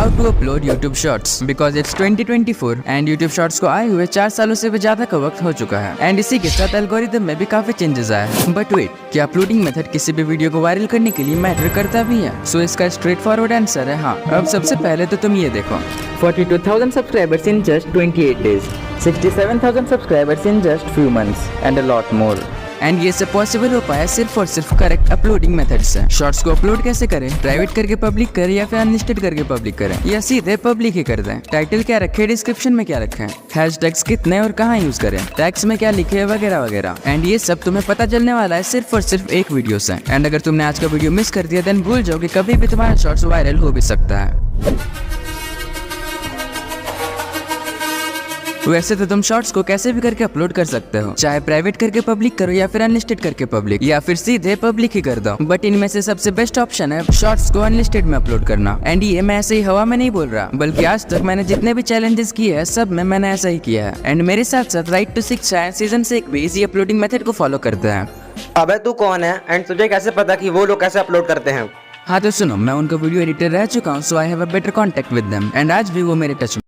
How to upload YouTube shorts because it's 2024 and YouTube shorts को आए हुए 4 सालों से भी ज्यादा का वक्त हो चुका है एंड इसी के साथ एल्गोरिथम में भी काफी चेंजेस आए हैं। बट वेट, क्या अपलोडिंग मेथड किसी भी वीडियो को वायरल करने के लिए मैटर करता भी है? सो इसका स्ट्रेट फॉरवर्ड आंसर है हाँ। अब सबसे पहले तो तुम ये देखो, 42,000 subscribers in just 28 days, 67,000 subscribers in just few months and a lot more। And ये सब पॉसिबल हो पाया सिर्फ और सिर्फ करेक्ट अपलोडिंग मेथड से। शॉर्ट्स को अपलोड कैसे करें? प्राइवेट करके पब्लिक करें या फिर अनलिस्टेड करके पब्लिक करें या सीधे पब्लिक ही कर दें? टाइटल क्या रखे, डिस्क्रिप्शन में क्या रखें, हैशटैग्स कितने और कहाँ यूज करें, टैग्स में क्या लिखे वगैरह वगैरह। एंड ये सब तुम्हें पता चलने वाला है सिर्फ और सिर्फ एक वीडियो से। एंड अगर तुमने आज का वीडियो मिस कर दिया देन भूल जाओ कि कभी भी तुम्हारा शॉर्ट्स वायरल हो भी सकता है। वैसे तो तुम शॉर्ट्स को कैसे भी करके अपलोड कर सकते हो, चाहे प्राइवेट करके पब्लिक करो या फिर अनलिस्टेड करके पब्लिक या फिर सीधे पब्लिक ही कर दो। बट इनमें से सबसे बेस्ट ऑप्शन है शॉर्ट्स को अनलिस्टेड में अपलोड करना। एंड ये मैं ऐसे ही हवा में नहीं बोल रहा, बल्कि आज तक मैंने जितने भी चैलेंजेस किए हैं सब में मैंने ऐसा ही किया है। एंड मेरे साथ साथ राइट टू शिक्षा सीजन से एक भी इसी अपलोडिंग मेथड को फॉलो करते हैं। अबे तू कौन है एंड तुझे कैसे पता कि वो लोग कैसे अपलोड करते हैं? हाँ तो सुनो, मैं उनका वीडियो एडिटर रह चुका हूँ, so I have a better contact with them and आज भी वो मेरे टच में।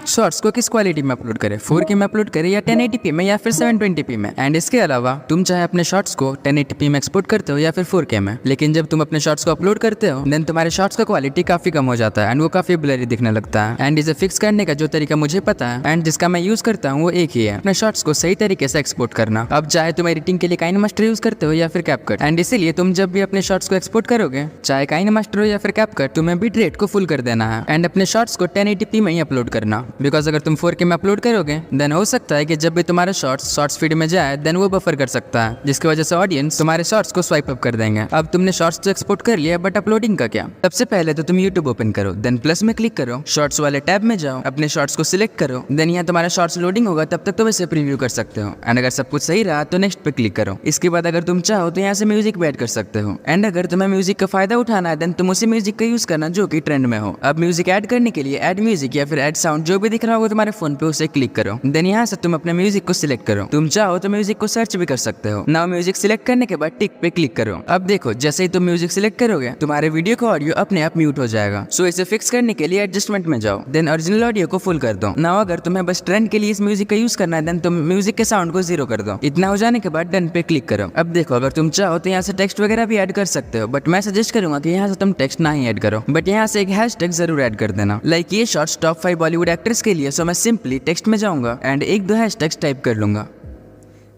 शॉर्ट्स को किस क्वालिटी में अपलोड करें, 4K में अपलोड करें या 1080p में या फिर 720p में? एंड इसके अलावा तुम चाहे अपने शॉर्ट्स को 1080p में एक्सपोर्ट करते हो या फिर 4K में, लेकिन जब तुम अपने शॉर्ट्स को अपलोड करते हो देन तुम्हारे शॉर्ट्स का क्वालिटी काफी कम हो जाता है एंड वो काफी ब्लरी दिखने लगता है। एंड इसे फिक्स करने का जो तरीका मुझे पता है एंड जिसका मैं यूज करता हूँ वो एक ही है, अपने शॉर्ट्स को सही तरीके से एक्सपोर्ट करना। अब चाहे तुम एडिटिंग के लिए काइनमास्टर यूज करते हो या फिर कैपकट, एंड इसीलिए तुम जब भी अपने शॉर्ट्स को एक्सपोर्ट करोगे चाहे काइनमास्टर हो या फिर कैपकट, तुम्हें बिट रेट को फुल कर देना है एंड अपने शॉर्ट्स को 1080p में ही अपलोड करना। बिकॉज अगर तुम 4K में अपलोड करोगे देन हो सकता है कि जब भी तुम्हारा शॉर्ट्स फीड में जाए देन वो बफर कर सकता है, जिसकी वजह से ऑडियंस तुम्हारे शॉर्ट्स को स्वाइप अप कर देंगे। अब तुमने शॉर्ट्स तो एक्सपोर्ट कर लिया बट अपलोडिंग का क्या? सबसे पहले तो तुम यूट्यूब ओपन करो, देन प्लस में क्लिक करो, शॉर्ट्स वाले टैब में जाओ, अपने शॉर्ट्स को सिलेक्ट करो, देन यहाँ तुम्हारा शॉर्ट्स लोडिंग होगा, तब तक तुम इसे प्रीव्यू कर सकते हो। एंड अगर सब कुछ सही रहा तो नेक्स्ट पे क्लिक करो। इसके बाद अगर तुम चाहो तो यहाँ से म्यूजिक भी ऐड कर सकते हो। एंड अगर तुम्हें म्यूजिक का फायदा उठाना है देन तुम उसी म्यूजिक का यूज करना जो कि ट्रेंड में हो। अब म्यूजिक ऐड करने के लिए ऐड म्यूजिक या फिर ऐड साउंड जो भी दिख रहा होगा तुम्हारे फोन पे उसे क्लिक करो, देन यहाँ से तुम अपने म्यूजिक को सिलेक्ट करो। तुम चाहो तो म्यूजिक को सर्च भी कर सकते हो। नाउ म्यूजिक सिलेक्ट करने के बाद टिक पे क्लिक करो। अब देखो जैसे ही तुम म्यूजिक सिलेक्ट करोगे तुम्हारे वीडियो का ऑडियो अपने आप म्यूट हो जाएगा। सो इसे फिक्स करने के लिए एडजस्टमेंट में जाओ, देन ओरिजिनल ऑडियो को फुल कर दो। नाउ अगर तुम्हें बस ट्रेंड के लिए इस म्यूजिक का यूज करना है देन तुम म्यूजिक के साउंड को 0 कर दो। इतना हो जाने के बाद डन पे क्लिक करो। अब देखो अगर तुम चाहो तो यहाँ से टेक्स्ट वगैरह भी ऐड कर सकते हो, बट मैं सजेस्ट करूंगा कि यहाँ से तुम टेक्स्ट ना ही ऐड करो, बट यहाँ से एक हैशटैग जरूर ऐड कर देना। लाइक ये शॉर्ट्स टॉप 5 बॉलीवुड एक्टर्स के लिए, सो मैं सिंपली टेक्स्ट में जाऊंगा एंड 1-2 हैशटैग्स टाइप कर लूंगा।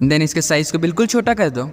देन इसके साइज को बिल्कुल छोटा कर दो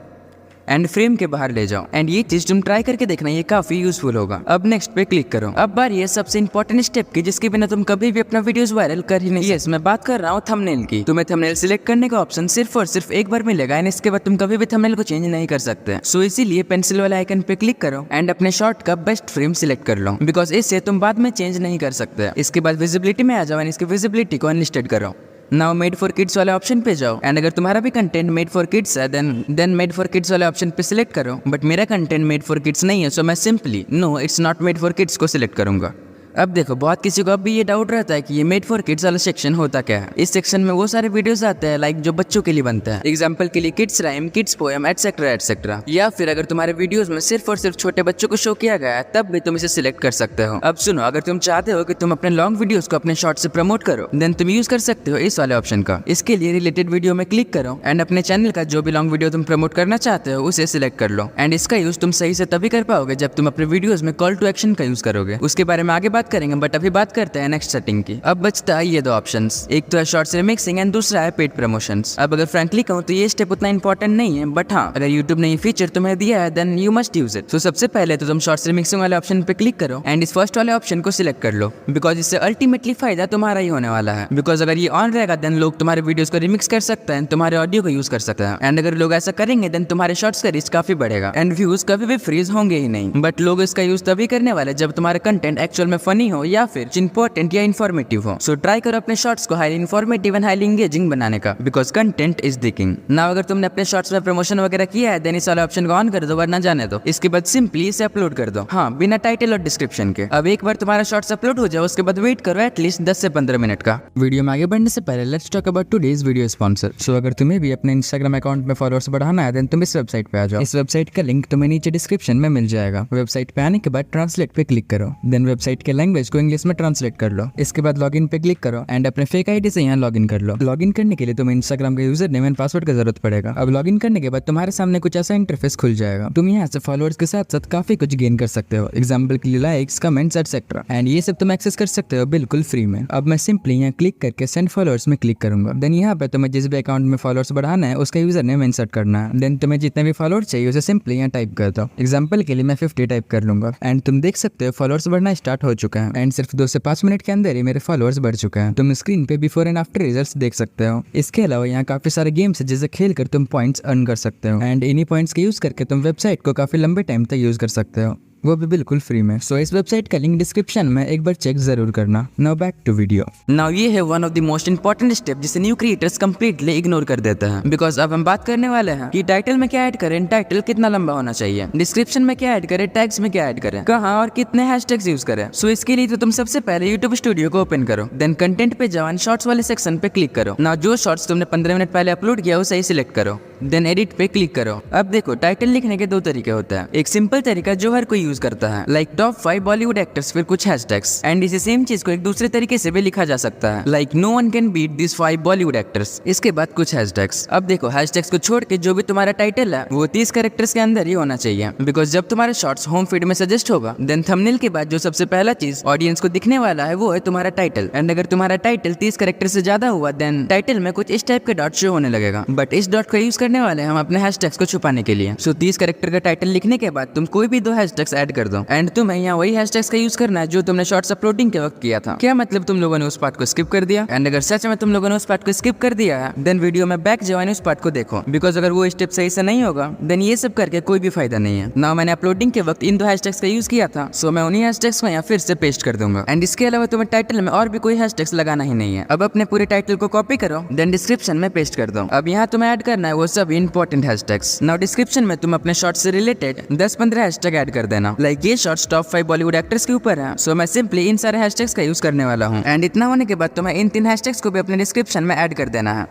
एंड फ्रेम के बाहर ले जाओ। एंड ये चीज तुम ट्राई करके देखना, ये काफी यूजफुल होगा। अब नेक्स्ट पे क्लिक करो। अब बार ये सबसे इंपॉर्टेंट स्टेप की जिसके बिना तुम कभी भी अपना वीडियोस वायरल कर ही नहीं। यस, मैं बात कर रहा हूँ थंबनेल की। तुम्हें थंबनेल सिलेक्ट करने का ऑप्शन सिर्फ और सिर्फ एक बार मिलेगा एंड इसके बाद तुम कभी भी थंबनेल को चेंज नहीं कर सकते। सो इसीलिए पेंसिल वाला आइकन पे क्लिक करो एंड अपने शॉर्ट का बेस्ट फ्रेम सिलेक्ट कर लो, बिकॉज इससे तुम बाद में चेंज नहीं कर सकते। इसके बाद विजिबिलिटी में आ जाओ एंड इसकी विजिबिलिटी को अनलिस्टेड करो। नाउ मेड फॉर किड्स वाले ऑप्शन पे जाओ एंड अगर तुम्हारा भी कंटेंट मेड फॉर किड्स है देन मेड फॉर किड्स वाले ऑप्शन पे सिलेक्ट करो। बट मेरा कंटेंट मेड फॉर किड्स नहीं है, सो मैं simply no it's not made for kids को सिलेक्ट करूंगा। अब देखो बहुत किसी को अब भी ये डाउट रहता है कि ये मेड फॉर किड्स वाला सेक्शन होता क्या है। इस सेक्शन में वो सारे वीडियोस आते हैं लाइक जो बच्चों के लिए बनते हैं, एग्जांपल के लिए kids rhyme, kids poem etcetera etcetera. या फिर अगर तुम्हारे वीडियोस में सिर्फ और सिर्फ छोटे बच्चों को शो किया गया है तब भी तुम इसे सिलेक्ट कर सकते हो। अब सुनो, अगर तुम चाहते हो कि तुम अपने लॉन्ग वीडियोस को अपने शॉर्ट से प्रमोट करो देन तुम यूज कर सकते हो इस वाले ऑप्शन का। इसके लिए रिलेटेड वीडियो में क्लिक करो एंड अपने चैनल का जो भी लॉन्ग वीडियो तुम प्रमोट करना चाहते हो उसे सिलेक्ट कर लो। एंड इसका यूज तुम सही से तभी कर पाओगे जब तुम अपने वीडियोस में कॉल टू एक्शन का यूज करोगे। उसके बारे में आगे बात करेंगे, बट अभी बात करते हैं नेक्स्ट सेटिंग की। अब बचता है ये 2 ऑप्शंस, एक तो है शॉर्ट्स रिमिक्सिंग एंड दूसरा है पेड प्रमोशंस। अब अगर फ्रैंकली कहूं तो ये स्टेप उतना इंपॉर्टेंट नहीं है, बट हाँ अगर यूट्यूब ने ये फीचर तुम्हें दिया है then you must use it. तो सबसे पहले तो तुम शॉर्ट्स रिमिक्सिंग वाले ऑप्शन पे क्लिक करो एंड इस फर्स्ट वाले ऑप्शन को सिलेक्ट कर लो, बिकॉज इससे अल्टीमेटली फायदा तुम्हारा ही होने वाला है। बिकॉज अगर ये ऑन रहेगा देन लोग तुम्हारे वीडियोस को रिमिक्स कर सकते हैं, तुम्हारे ऑडियो को यूज कर सकते हैं। एंड अगर लोग ऐसा करेंगे देन तुम्हारे शॉर्ट्स का रीच काफी बढ़ेगा एंड व्यूज कभी भी फ्रीज होंगे ही नहीं। बट लोग इसका यूज तभी करने वाले जब तुम्हारा कंटेंट एक्चुअल में फनी हो या फिर इंपॉर्टेंट या इन्फॉर्मेटिव हो। सो ट्राई करो अपने शॉर्ट्स को highly informative and highly engaging बनाने का, because content is the king. Now अगर तुमने अपने शॉर्ट्स में प्रमोशन वगैरह किया है देन इस वाले ऑप्शन को ऑन कर दो, वरना जाने दो। इसके बाद सिंपली इसे अपलोड कर दो, हाँ, बिना टाइटल और डिस्क्रिप्शन के। अब एक बार तुम्हारा शॉर्ट्स अपलोड हो जाए उसके बाद वेट करो एटलीस्ट 10 से 15 मिनट का। वीडियो में आगे बढ़ने से पहले let's talk about today's video sponsor. So अगर तुम्हें भी अपने इंस्टाग्राम अकाउंट में फॉलोअर्स बढ़ाना है देन तुम इस वेबसाइट पे आ जाओ। इस वेबसाइट का लिंक तुम्हें नीचे डिस्क्रिप्शन में मिल जाएगा। वेबसाइट पे आने के बाद ट्रांसलेट पे क्लिक करो, देन वेबसाइट के लैंग्वेज को इंग्लिश में ट्रांसलेट कर लो। इसके बाद लॉगिन पे क्लिक करो एंड अपने फेक आईडी से यहाँ लॉगिन कर लो। लॉगिन करने के लिए तुम्हें इंस्टाग्राम का यूजर नेम एंड पासवर्ड की जरूरत पड़ेगा। अब लॉगिन करने के बाद तुम्हारे सामने कुछ ऐसा इंटरफेस खुल जाएगा। तुम यहाँ से फॉलोअर्स के साथ साथ काफी कुछ गेन कर सकते हो, एग्जाम्पल के लिए लाइक्स, कमेंट्स एटसेट्रा, एंड ये सब तुम एक्सेस कर सकते हो बिल्कुल फ्री में। अब मैं सिंपली यहाँ क्लिक करके सेंड फॉलोअर्स में क्लिक करूंगा। देन यहाँ पे तुम्हें जिस भी अकाउंट में फॉलोअर्स बढ़ाना है उसका यूजर नेम इंसर्ट करना है। देन तुम्हें जितने भी फॉलोअर्स चाहिए उसे सिंपली यहाँ टाइप कर दो। एग्जाम्पल के लिए मैं 50 टाइप कर लूंगा एंड तुम देख सकते हो फॉलोअर्स बढ़ना स्टार्ट हो चुका है एंड सिर्फ 2 से 5 मिनट के अंदर ही मेरे फॉलोअर्स बढ़ चुके हैं। तुम स्क्रीन पे बिफोर एंड आफ्टर रिजल्ट्स देख सकते हो। इसके अलावा यहाँ काफी सारे गेम्स है जिसे खेल कर तुम पॉइंट्स अर्न कर सकते हो एंड इन्हीं पॉइंट्स के यूज करके तुम वेबसाइट को काफी लंबे टाइम तक यूज कर सकते हो, वो भी बिल्कुल फ्री में। सो इस वेबसाइट का लिंक डिस्क्रिप्शन में एक बार चेक जरूर करना। Now back to video. Now ये है one of the most important step जिसे न्यू क्रिएटर्स कंप्लीटली इग्नोर कर देते हैं, बिकॉज अब हम बात करने वाले हैं कि टाइटल में क्या ऐड करें, टाइटल कितना लंबा होना चाहिए, डिस्क्रिप्शन में क्या ऐड करें, टैग्स में क्या ऐड करें, कहाँ और कितने हैशटैग्स यूज करें। सो इसके लिए तो तुम सबसे पहले यूट्यूब स्टूडियो को ओपन करो, देन कंटेंट पे जाओ एंड शॉर्ट्स वाले सेक्शन पे क्लिक करो। नाउ जो शॉर्ट्स तुमने 15 मिनट पहले अपलोड किया उसे ही सिलेक्ट करो, देन एडिट पे क्लिक करो। अब देखो टाइटल लिखने के 2 तरीके होते हैं। एक सिंपल तरीका जो हर कोई यूज करता है, लाइक टॉप 5 बॉलीवुड एक्टर्स फिर कुछ हैशटैग्स, एंड इसी सेम चीज को एक दूसरे तरीके से भी लिखा जा सकता है, like no one can beat this 5 Bollywood actors. इसके बाद कुछ हैशटैग्स। अब देखो हैशटैग्स को छोड़ के जो भी तुम्हारा टाइटल है वो 30 कैरेक्टर्स के अंदर ही होना चाहिए, बिकॉज जब तुम्हारा शॉर्ट्स होम फीड में सजेस्ट होगा देन थंबनेल के बाद जो सबसे पहला चीज ऑडियंस को दिखने वाला है वो है तुम्हारा टाइटल। एंड अगर तुम्हारा टाइटल 30 कैरेक्टर से ज्यादा हुआ देन टाइटल में कुछ इस टाइप के डॉट शो होने लगेगा, बट इस डॉट को यूज करने वाले हम अपने हैशटैग्स को छुपाने के लिए। सो 30 कैरेक्टर का टाइटल लिखने के बाद तुम कोई भी 2 हैशटैग्स ऐड कर दो एंड तुम्हें यहाँ वही हैशटैग्स का यूज करना है जो तुमने शॉर्ट्स अपलोडिंग के वक्त किया था। क्या मतलब तुम लोगों ने उस पार्ट को स्किप कर दिया? एंड अगर सच में तुम लोगों ने उस पार्ट को स्किप कर दिया है देन वीडियो में बैक जाओ एंड उस पार्ट को देखो, बिकॉज अगर वो स्टेप सही से नहीं होगा देन ये सब करके कोई भी फायदा नहीं है। ना मैंने अपलोडिंग के वक्त इन 2 हैशटैग्स का यूज किया था, सो मैं उन्हीं हैशटैग्स को यहाँ फिर से पेस्ट कर दूंगा। एंड इसके अलावा तुम्हें टाइटल में और भी कोई हैशटैग्स लगाना ही नहीं है। अब अपने पूरे टाइटल को कॉपी करो देन डिस्क्रिप्शन में पेस्ट कर दो। अब यहाँ तुम्हें ऐड करना है वो सब इंपॉर्टेंट हैशटैग्स। नाउ डिस्क्रिप्शन में तुम अपने शॉर्ट से रिलेटेड 10-15 हैशटैग ऐड कर देना, लाइक ये शॉर्ट्स टॉप 5 बॉलीवुड एक्टर्स के ऊपर है, सो मैं सिंपली इन सारे हैशटैग्स का यूज करने वाला हूँ। एंड इतना होने के बाद तुम्हें इन 3 हैशटैग्स को भी अपने डिस्क्रिप्शन में ऐड कर देना है।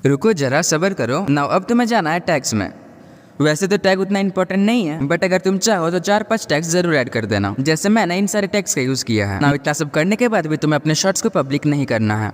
रुको जरा सब्र करो। नाउ अब तुम्हें जाना है टैग्स में। वैसे तो टैग उतना इंपॉर्टेंट नहीं है, बट अगर तुम चाहो तो 4-5 टैग्स जरूर ऐड कर देना, जैसे मैंने इन सारे टैग्स का यूज किया है। नाउ इतना सब करने के बाद भी तुम्हें अपने शॉर्ट्स को पब्लिक नहीं करना है।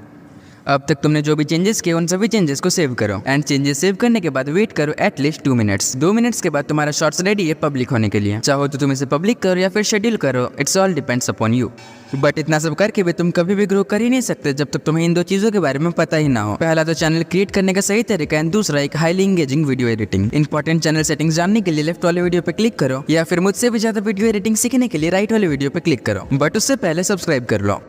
अब तक तुमने जो भी चेंजेस किए उन सभी चेंजेस को सेव करो एंड चेंजेस सेव करने के बाद वेट करो एटलीस्ट 2 मिनट्स। 2 मिनट्स के बाद तुम्हारा शॉर्ट्स रेडी है पब्लिक होने के लिए। चाहो तो तुम इसे पब्लिक करो या फिर शेड्यूल करो, it's all depends upon you. But इतना सब करके भी तुम कभी भी ग्रो कर ही नहीं सकते जब तक तुम्हें इन 2 चीजों के बारे में पता ही ना हो। पहला तो चैनल क्रिएट करने का सही तरीका एंड दूसरा एक highly engaging video editing. Important channel settings जानने के लिए लेफ्ट वाले वीडियो पे क्लिक करो या फिर मुझसे भी ज्यादा वीडियो एडिटिंग सीखने के लिए राइट वाले वीडियो पे क्लिक करो, बट उससे पहले सब्सक्राइब कर लो।